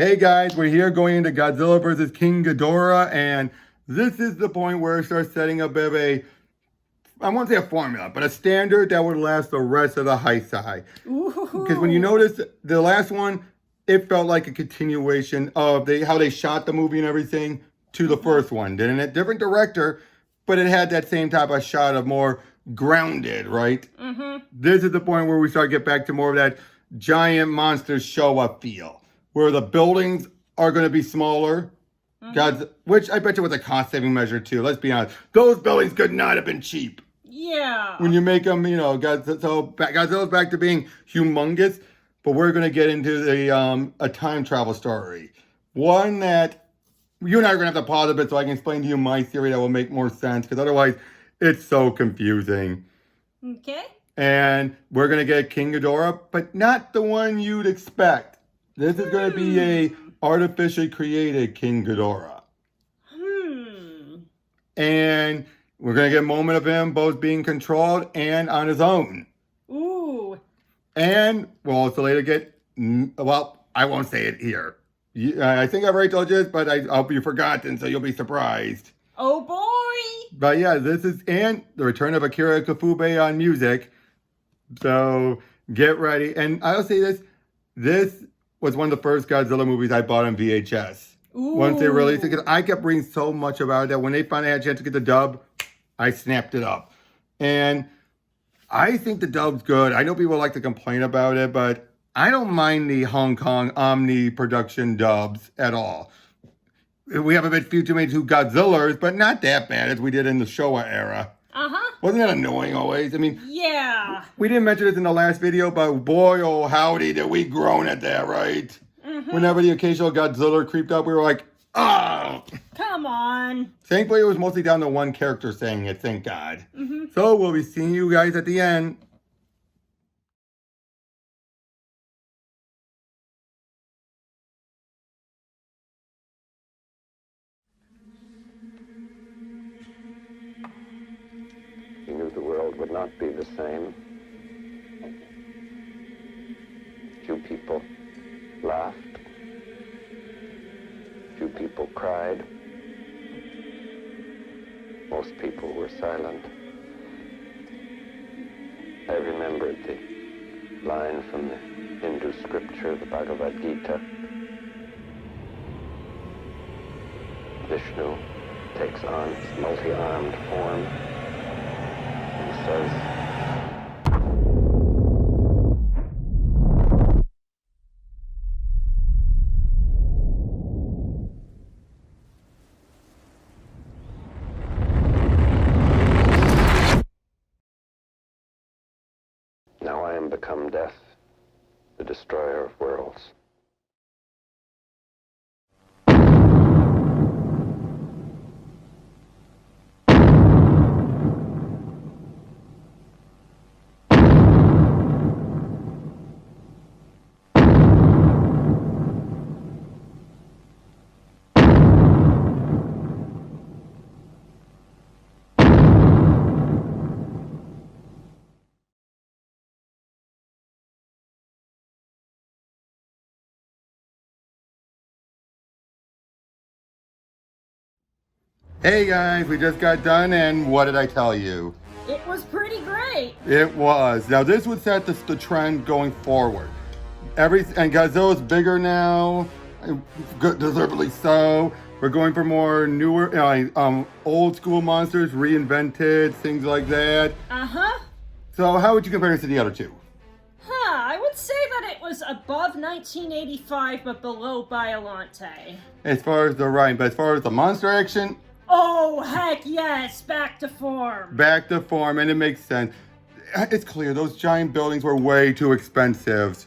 Hey guys, we're here going into Godzilla versus King Ghidorah, and this is the point where it starts setting a bit of a, I won't say a formula, but a standard that would last the rest of the Heisei. Because when you notice the last one, it felt like a continuation of how they shot the movie and everything to the first one, didn't it? Different director, but it had that same type of shot of more grounded, right? This is the point where we start to get back to more of that giant monster show up feel, where the buildings are going to be smaller. Which I bet you was a cost-saving measure too. Let's be honest. Those buildings could not have been cheap. Yeah. When you make them, Godzilla's back to being humongous, but we're going to get into a time travel story. One that you and I are going to have to pause a bit so I can explain to you my theory that will make more sense, because otherwise it's so confusing. Okay. And we're going to get King Ghidorah, but not the one you'd expect. This is going to be a artificially created King Ghidorah. And we're going to get a moment of him both being controlled and on his own. Ooh. And we'll also later get, well, I won't say it here. I think I've already told you this, but I hope you've forgotten, so you'll be surprised. Oh boy. But yeah, this is, and the return of Akira Kifube on music. So get ready. And I'll say this was one of the first Godzilla movies I bought on VHS. Ooh. Once they released it, because I kept reading so much about it that when they finally had a chance to get the dub, I snapped it up. And I think the dub's good. I know people like to complain about it, but I don't mind the Hong Kong Omni production dubs at all. We have a few too many Godzillas, but not that bad as we did in the Showa era. Wasn't that annoying always? I mean, yeah. We didn't mention this in the last video, but boy, oh howdy, did we groan at that, right? Whenever the occasional Godzilla creeped up, we were like, oh! Come on. Thankfully, it was mostly down to one character saying it, thank God. So we'll be seeing you guys at the end. He knew the world would not be the same. Few people laughed. Few people cried. Most people were silent. I remembered the line from the Hindu scripture, the Bhagavad Gita. Vishnu takes on his multi-armed form. He says, now I am become death, the destroyer of worlds. Hey guys, we just got done, and what did I tell you? It was pretty great. It was. Now this would set the trend going forward. And Godzilla's bigger now, deservedly so. We're going for more newer, old school monsters, reinvented, things like that. So how would you compare this to the other two? I would say that it was above 1985, but below Biollante. As far as the rhyme, but as far as the monster action, Oh, heck yes, back to form. back to form, and it makes sense. It's clear those giant buildings were way too expensive.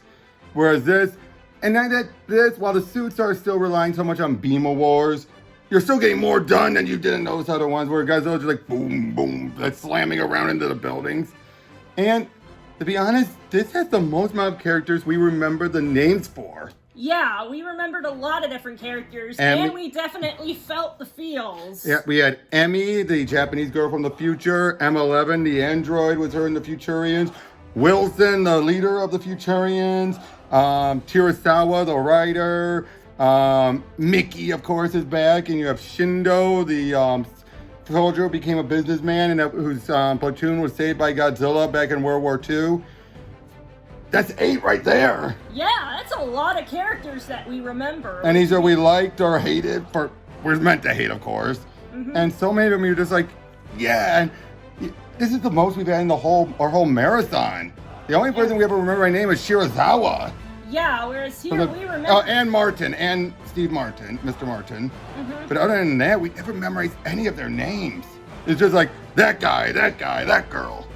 Whereas this, while the suits are still relying so much on beam wars, you're still getting more done than you did in those other ones where guys are just like boom, boom, like slamming around into the buildings. And to be honest, this has the most amount of characters we remember the names for. Yeah, we remembered a lot of different characters, and we definitely felt the feels. Yeah, we had Emmy, the Japanese girl from the future. M11, the android, was her in the Futurians. Wilson, the leader of the Futurians. Tirasawa, the writer. Mickey, of course, is back, and you have Shindo, the soldier who became a businessman and whose platoon was saved by Godzilla back in World War II. That's 8 right there. Yeah, that's a lot of characters that we remember. And either we liked or hated, we're meant to hate, of course. And so many of them, you're just like, yeah. And this is the most we've had in our whole marathon. The only person we ever remember by name is Shirazawa. Yeah, whereas here we remember... Oh, and Martin, and Steve Martin, Mr. Martin. But other than that, we never memorized any of their names. It's just like, that guy, that girl.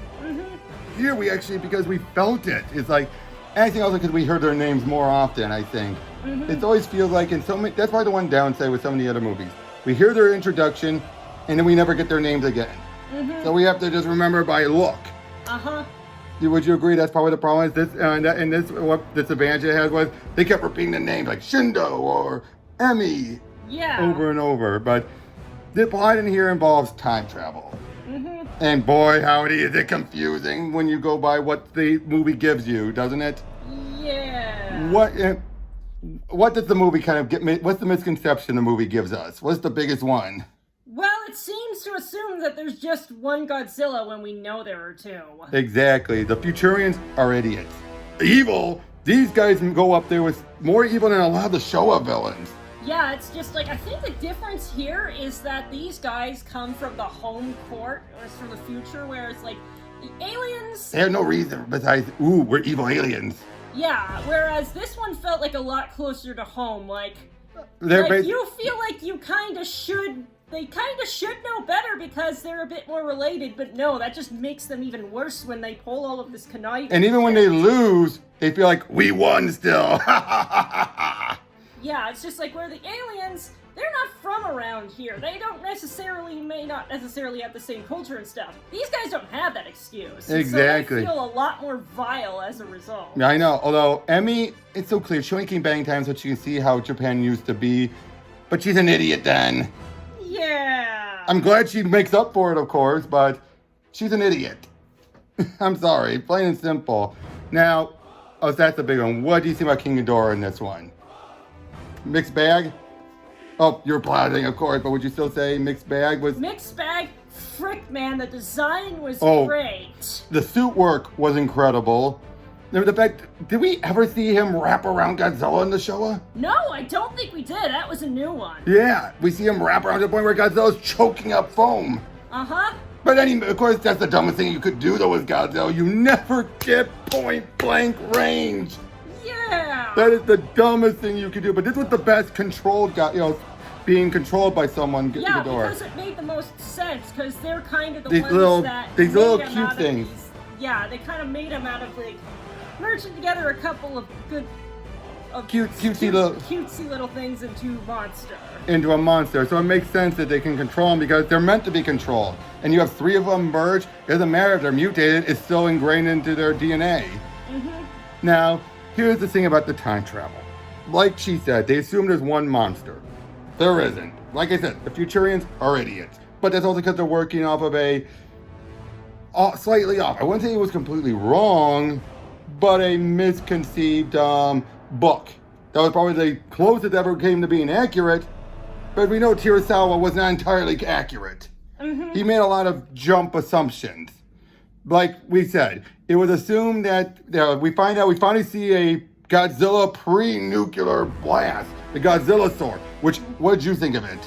Here we actually, because we felt it. It's like, anything else because we heard their names more often, I think. It always feels like in so many, that's probably the one downside with some of the other movies. We hear their introduction, and then we never get their names again. So we have to just remember by look. Would you agree that's probably the problem? Is this, what disadvantage it had was they kept repeating the names like Shindo or Emmy over and over. But the plot in here involves time travel. And boy, howdy, is it confusing when you go by what the movie gives you, doesn't it? Yeah. What does the movie kind of get? What's the misconception the movie gives us? What's the biggest one? Well, it seems to assume that there's just one Godzilla when we know there are 2. Exactly. The Futurians are idiots. Evil. These guys go up there with more evil than a lot of the Showa villains. Yeah, it's just like, I think the difference here is that these guys come from the home court, or it's from the future, where it's like, the aliens... They have no reason besides, ooh, we're evil aliens. Yeah, whereas this one felt like a lot closer to home, like you feel like you kind of should... They kind of should know better because they're a bit more related, but no, that just makes them even worse when they pull all of this conniving. And even when they lose, they feel like, we won still. Yeah, it's just like where the aliens, they're not from around here. They may not necessarily have the same culture and stuff. These guys don't have that excuse. Exactly. So they feel a lot more vile as a result. Yeah, I know. Although, Emmy, it's so clear. She only came back in time so she can see how Japan used to be. But she's an idiot then. Yeah. I'm glad she makes up for it, of course, but she's an idiot. I'm sorry, plain and simple. Now, that's the big one. What do you think about King Ghidorah in this one? Mixed bag? Oh, you're applauding, of course, but would you still say mixed bag was... Mixed bag? Frick, man, the design was great. The suit work was incredible. The fact, did we ever see him wrap around Godzilla in the Showa? No, I don't think we did. That was a new one. Yeah, we see him wrap around to the point where Godzilla's choking up foam. But of course, that's the dumbest thing you could do, though, with Godzilla. You never get point-blank range. Yeah. That is the dumbest thing you could do. But this was the best controlled, being controlled by someone. Yeah, Ghidorah. because it made the most sense, because they're kind of the These ones little- that these made little him cute out of things. Yeah, they kind of made him out of, like, merging together a couple of good... Cutesy little things into a monster. So it makes sense that they can control them because they're meant to be controlled. And you have 3 of them merge. It doesn't matter if they're mutated. It's still ingrained into their DNA. Now, here's the thing about the time travel. Like she said, they assume there's one monster. There isn't. Like I said, the Futurians are idiots. But that's also because they're working off of a slightly off. I wouldn't say it was completely wrong, but a misconceived book. That was probably the closest ever came to being accurate, but we know Kurosawa was not entirely accurate. He made a lot of jump assumptions. Like we said, it was assumed that we finally see a Godzilla pre-nuclear blast, the Godzilla sword, what did you think of it?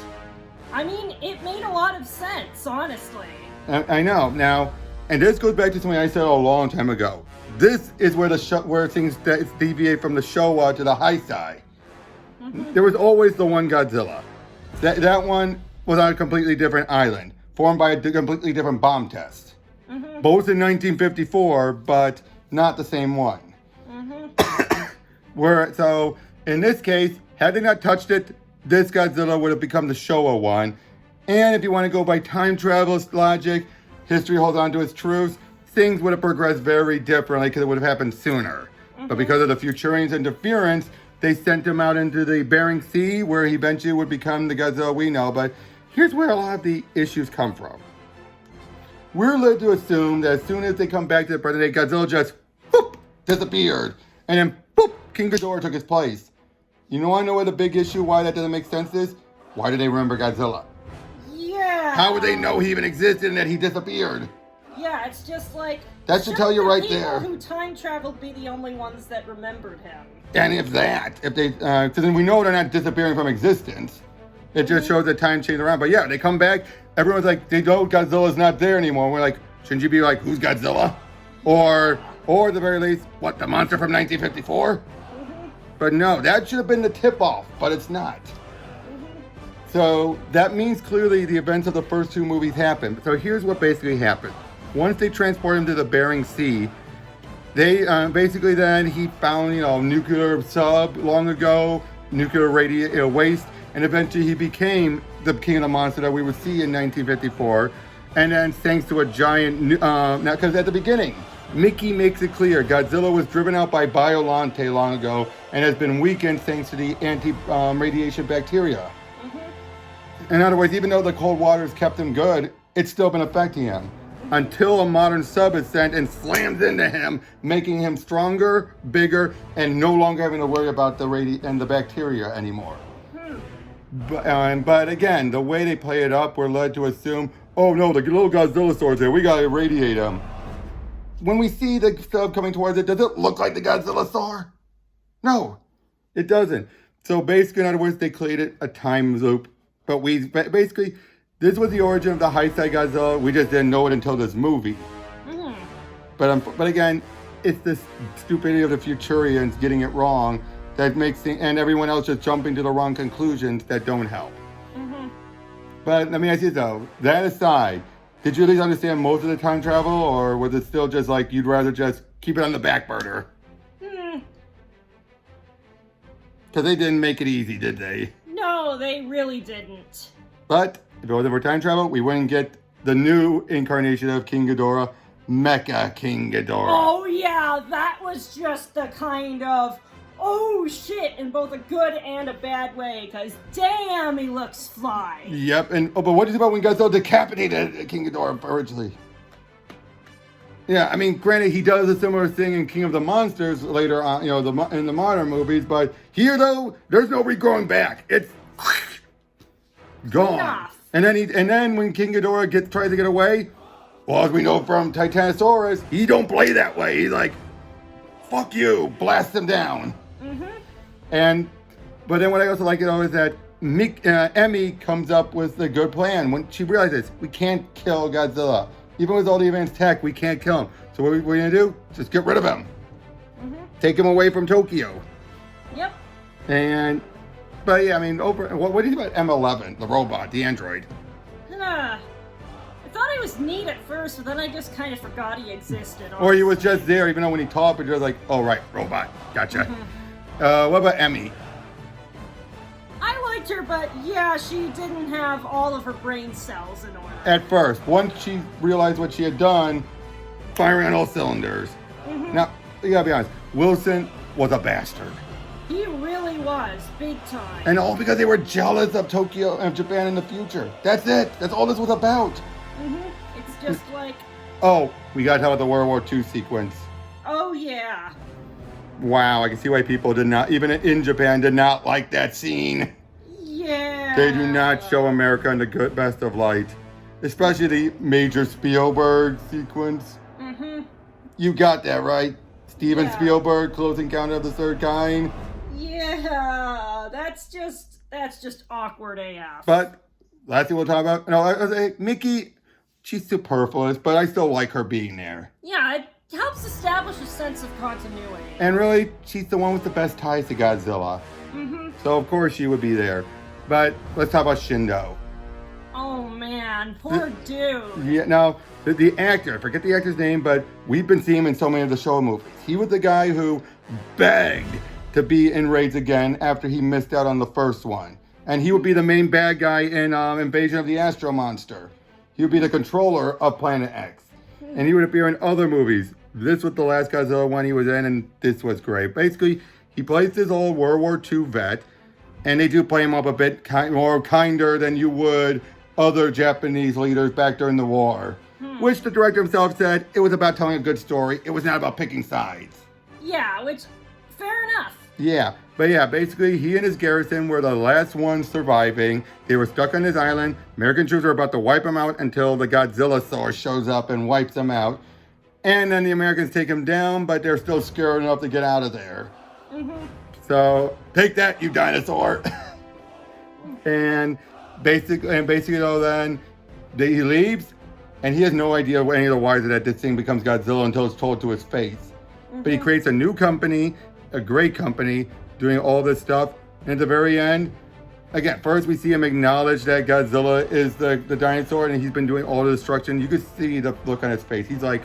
I mean, it made a lot of sense, honestly. I know. Now, and this goes back to something I said a long time ago. This is where things deviate from the Showa to the Heisei. There was always the one Godzilla. That one was on a completely different island, formed by a completely different bomb test. Both in 1954, but not the same one. So, in this case, had they not touched it, this Godzilla would have become the Showa one. And if you want to go by time travel logic, history holds on to its truths, things would have progressed very differently because it would have happened sooner. But because of the Futurians' interference, they sent him out into the Bering Sea, where he eventually would become the Godzilla we know. But here's where a lot of the issues come from. We're led to assume that as soon as they come back to the present day, Godzilla just, boop, disappeared. And then, boop, King Ghidorah took his place. You know, I know what the big issue why that doesn't make sense is? Why do they remember Godzilla? Yeah. How would they know he even existed and that he disappeared? Yeah, it's just like... That should tell you right there. People who time traveled be the only ones that remembered him. And if they, because then we know they're not disappearing from existence. It just shows that time changed around. But yeah, they come back. Everyone's like, they know Godzilla's not there anymore. We're like, shouldn't you be like, who's Godzilla? Or at the very least, what, the monster from 1954? But no, that should have been the tip-off, but it's not. So that means clearly the events of the first two movies happened. So here's what basically happened. Once they transport him to the Bering Sea, they basically then he found, nuclear sub long ago, nuclear waste, and eventually he became the king of the monster that we would see in 1954. And then thanks to a giant, because at the beginning, Mickey makes it clear Godzilla was driven out by Biolante long ago and has been weakened thanks to the anti-radiation bacteria. In other words, even though the cold waters kept him good, it's still been affecting him. Until a modern sub is sent and slams into him, making him stronger, bigger, and no longer having to worry about the bacteria anymore. But again, the way they play it up, we're led to assume, oh no, the little Godzilla sword's there, we gotta irradiate him. When we see the sub coming towards it, does it look like the Godzilla sword? No, it doesn't. So basically, in other words, they created a time loop. But basically, this was the origin of the Heisei Godzilla. We just didn't know it until this movie. But again, it's this stupidity of the Futurians getting it wrong that makes and everyone else just jumping to the wrong conclusions that don't help. But let me ask you though, that aside, did you at least understand most of the time travel, or was it still just like you'd rather just keep it on the back burner? Because they didn't make it easy, did they? No, they really didn't. But if it wasn't for time travel, we wouldn't get the new incarnation of King Ghidorah, MECHA King Ghidorah. Oh yeah, that was just the kind of, oh shit, in both a good and a bad way, because damn, he looks fly. Yep, but what do you think about when Godzilla decapitated King Ghidorah originally? Yeah, I mean, granted, he does a similar thing in King of the Monsters later on, in the modern movies, but here, though, there's no regrowing back. It's gone. Enough. And then when King Ghidorah tries to get away, well, as we know from Titanosaurus, he don't play that way. He's like, fuck you, blast him down. But then what I also like is that Emmy comes up with a good plan. When she realizes we can't kill Godzilla. Even with all the advanced tech, we can't kill him. So what we're going to do? Just get rid of him. Take him away from Tokyo. Yep. But yeah, I mean, what do you think about M11, the robot, the android? I thought he was neat at first, but then I just kind of forgot he existed. Or he was just there, even though when he talked, but you're like, oh right, robot, gotcha. What about Emmy? I liked her, but yeah, she didn't have all of her brain cells in order. At first, once she realized what she had done, firing on all cylinders. Now, you gotta be honest, Wilson was a bastard. He really was, big time. And all because they were jealous of Tokyo and Japan in the future. That's it. That's all this was about. It's just like... Oh, we gotta tell about the World War II sequence. Oh, yeah. Wow, I can see why people even in Japan, did not like that scene. Yeah. They do not show America in the best of light. Especially the Major Spielberg sequence. You got that, right? Steven Spielberg, Close Encounter of the Third Kind. Yeah, that's just awkward AF. But last thing we'll talk about, I was like, Mickey, she's superfluous, but I still like her being there. Yeah, it helps establish a sense of continuity. And really, she's the one with the best ties to Godzilla. So of course she would be there. But let's talk about Shindo. Oh man, poor dude. Yeah, now the actor, I forget the actor's name, but we've been seeing him in so many of the show movies. He was the guy who begged to be in Raids again after he missed out on the first one. And he would be the main bad guy in Invasion of the Astro Monster. He would be the controller of Planet X. And he would appear in other movies. This was the last Godzilla one he was in, and this was great. Basically, he plays this old World War II vet, and they do play him up a bit more kinder than you would other Japanese leaders back during the war. Which the director himself said, it was about telling a good story. It was not about picking sides. Yeah, which, fair enough. Yeah, but yeah, basically he and his garrison were the last ones surviving. They were stuck on this island. American troops were about to wipe them out until the Godzilla source shows up and wipes them out. And then the Americans take him down, but they're still scared enough to get out of there. Mm-hmm. So take that, you dinosaur. and basically though, then he leaves, and he has no idea any of the why that this thing becomes Godzilla until it's told to his face. Mm-hmm. But he creates a new company, a great company, doing all this stuff. And at the very end, again, first we see him acknowledge that Godzilla is the dinosaur, and he's been doing all the destruction. You could see the look on his face. He's like,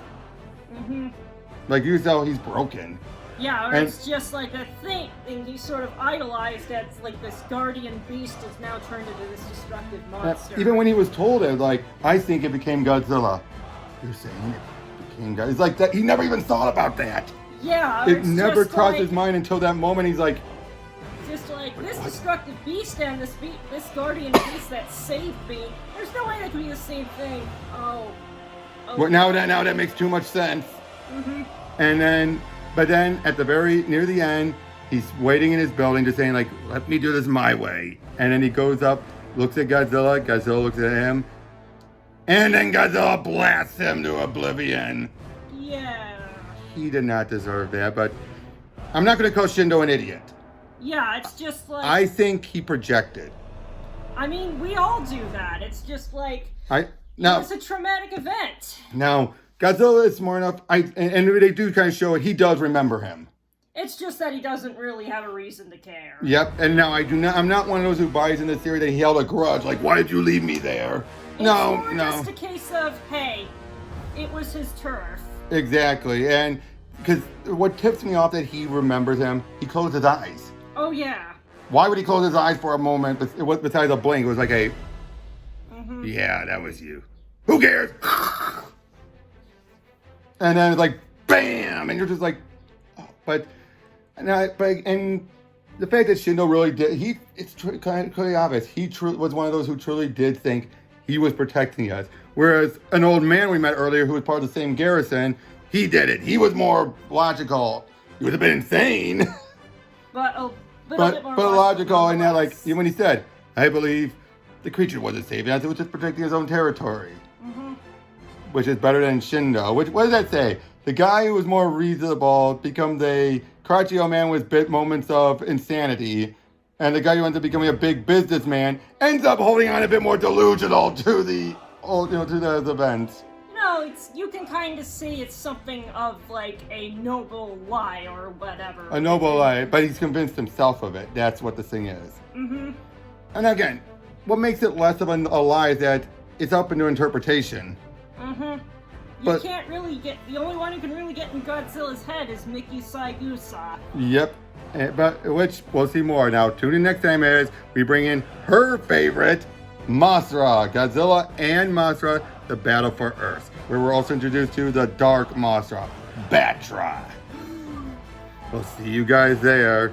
like you tell he's broken. Yeah, or it's just like a thing he sort of idolized as like this guardian beast is now turned into this destructive monster. Even when he was told it, like, I think it became Godzilla. You're saying it became Godzilla. It's like that. He never even thought about that. Yeah, it never crossed his mind until that moment. He's like, just like this destructive beast and this guardian beast that saved me. There's no way that could be the same thing. Oh. Well, now that makes too much sense. And then, but then at the near the end, he's waiting in his building, just saying like, "Let me do this my way." And then he goes up, looks at Godzilla. Godzilla looks at him, and then Godzilla blasts him to oblivion. Yeah. He did not deserve that, but I'm not going to call Shindo an idiot. Yeah, it's just like I think he projected. I mean, we all do that. It's just like Now, it's a traumatic event. Now, Godzilla is smart enough, and they do kind of show it, he does remember him. It's just that he doesn't really have a reason to care. Yep, and now I'm not one of those who buys in the theory that he held a grudge, like, why did you leave me there? It's more just a case of, hey, it was his turf. Exactly, and because what tips me off that he remembers him, he closed his eyes. Oh, yeah. Why would he close his eyes for a moment? It was besides a blink, it was like a, yeah, that was you. Who cares? And then it's like, bam! And you're just like, oh, and the fact that Shindo really did, it's kind of obvious. He was one of those who truly did think he was protecting us. Whereas an old man we met earlier who was part of the same garrison, he did it. He was more logical. He was a bit insane. But logical in that, like, when he said, I believe the creature wasn't saving us, it was just protecting his own territory. Which is better than Shindo. What does that say? The guy who was more reasonable becomes a crotchety old man with moments of insanity, and the guy who ends up becoming a big businessman ends up holding on a bit more delusional to the events. No, you can kind of see it's something of like a noble lie or whatever. A noble lie, but he's convinced himself of it. That's what the thing is. And again, what makes it less of a lie is that it's up into interpretation. You can't really the only one who can really get in Godzilla's head is Mickey Saigusa. Yep, but which we'll see more. Now, tune in next time as we bring in her favorite, Mothra. Godzilla and Mothra, the battle for Earth, where we're also introduced to the Dark Mothra, Batra. We'll see you guys there.